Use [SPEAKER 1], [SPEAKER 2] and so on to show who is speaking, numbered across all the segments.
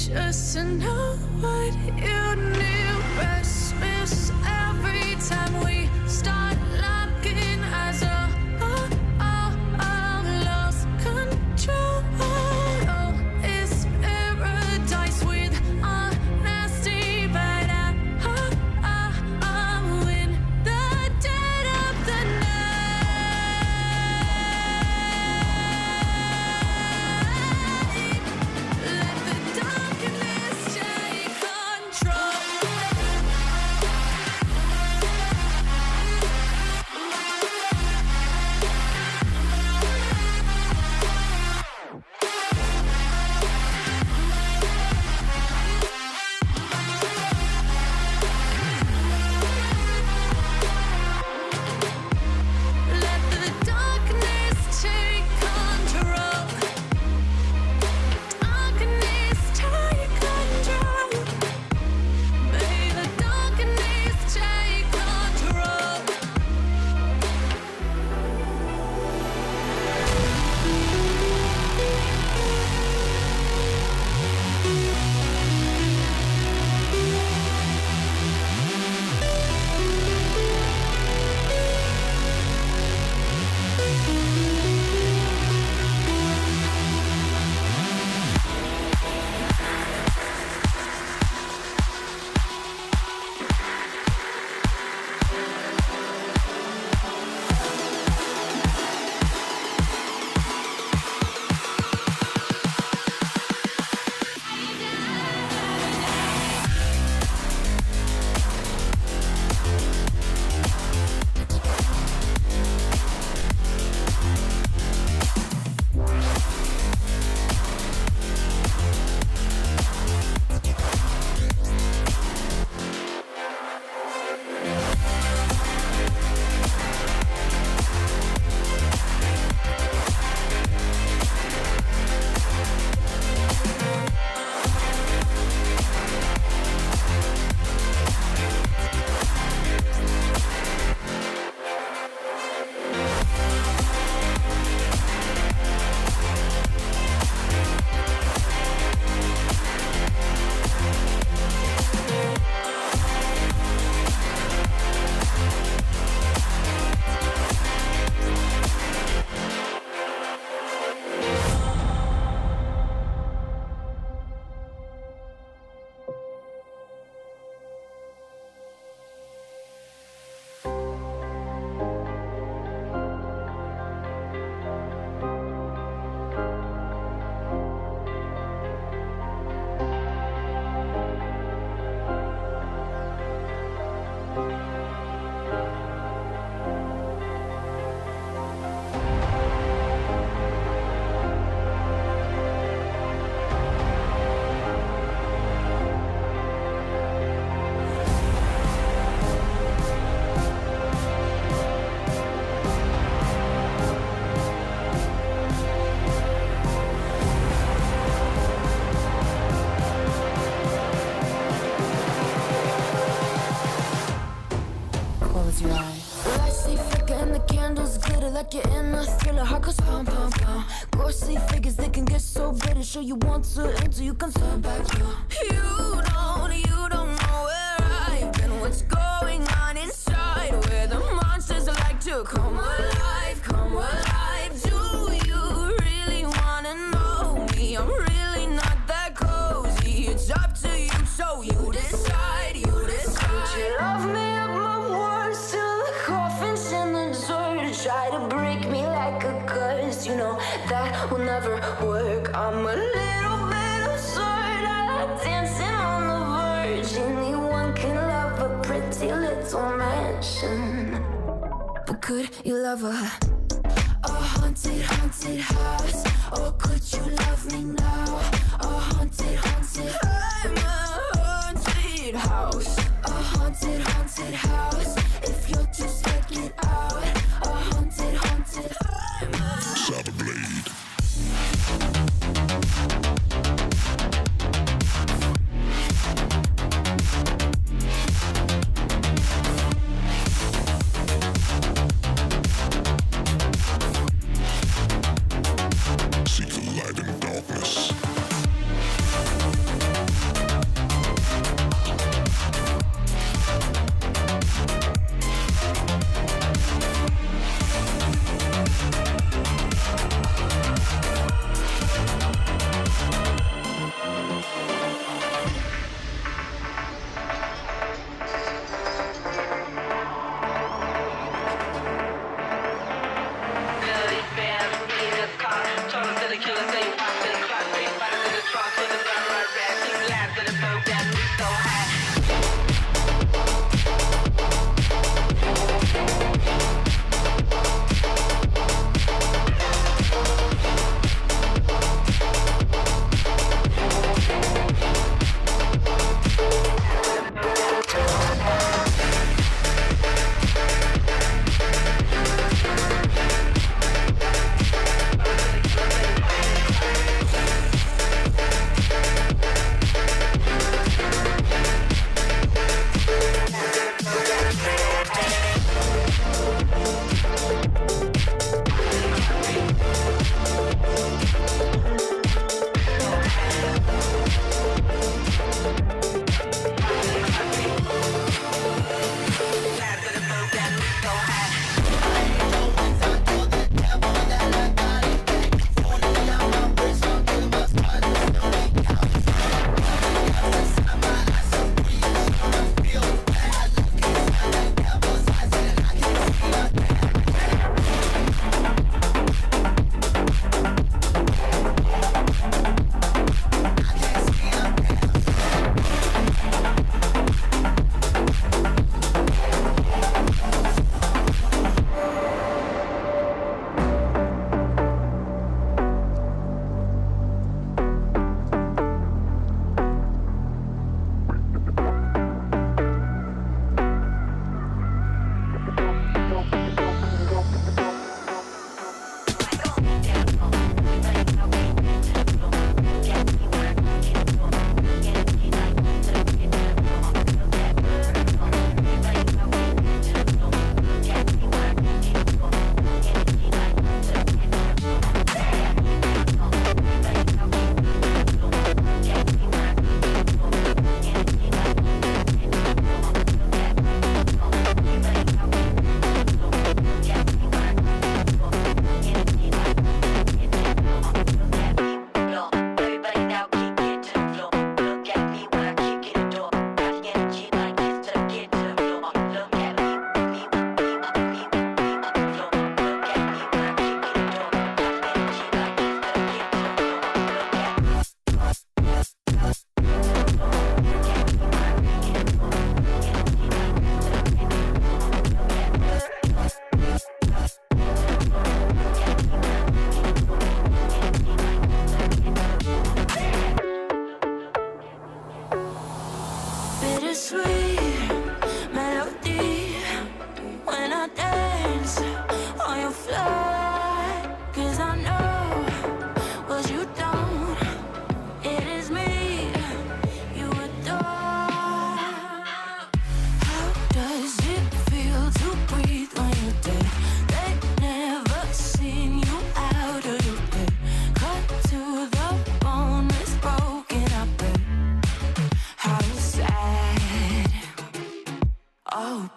[SPEAKER 1] just to know what you knew. Restless every time we start locking eyes. Lost control. Oh, it's paradise with honesty, but I'm in the dead of the night. Let the darkness take control. Let the darkness take control. Darkness take control. May the darkness take control.
[SPEAKER 2] Close your eyes. Lights they flicker and the candles glitter like you're in a thriller. Heart goes pum pum pum. Ghostly figures they can get so bitter. Sure you want to until you can turn back. You don't know where I've been. What's going on inside? Where the monsters like to come alive, come alive. Do you really wanna know me? I'm really not that cozy. It's up to you, so you decide, you decide. Would you love me up my words till the coffin's in the dirt? Try to break me like a curse, you know that will never work. I'm a little bit absurd. I like dancing on the verge. Anyone can love a pretty little mansion, but could you love a haunted, haunted house? Or could you love me now? A haunted, haunted. I'm a haunted house. A haunted, haunted house. If you're too scared, get out. A haunted, haunted. I'm a
[SPEAKER 3] Saber Blade.
[SPEAKER 4] Seek the light in darkness.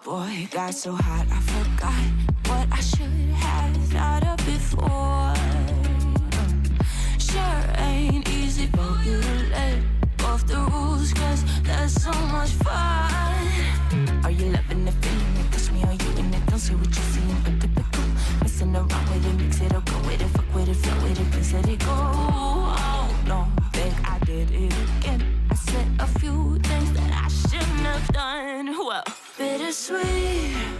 [SPEAKER 2] Boy, got so hot, I forgot what I should have thought of before. Sure ain't easy for you to let go of the rules, cause that's so much fun. Are you loving the feeling? It touch me, are you in it? Don't say what you're seeing, but typical. Messing around with it, mix it up, go with it, fuck with it, flow with it, please let it go. Oh no, babe, I did it again. I said a few things that I shouldn't have done. Well, bittersweet.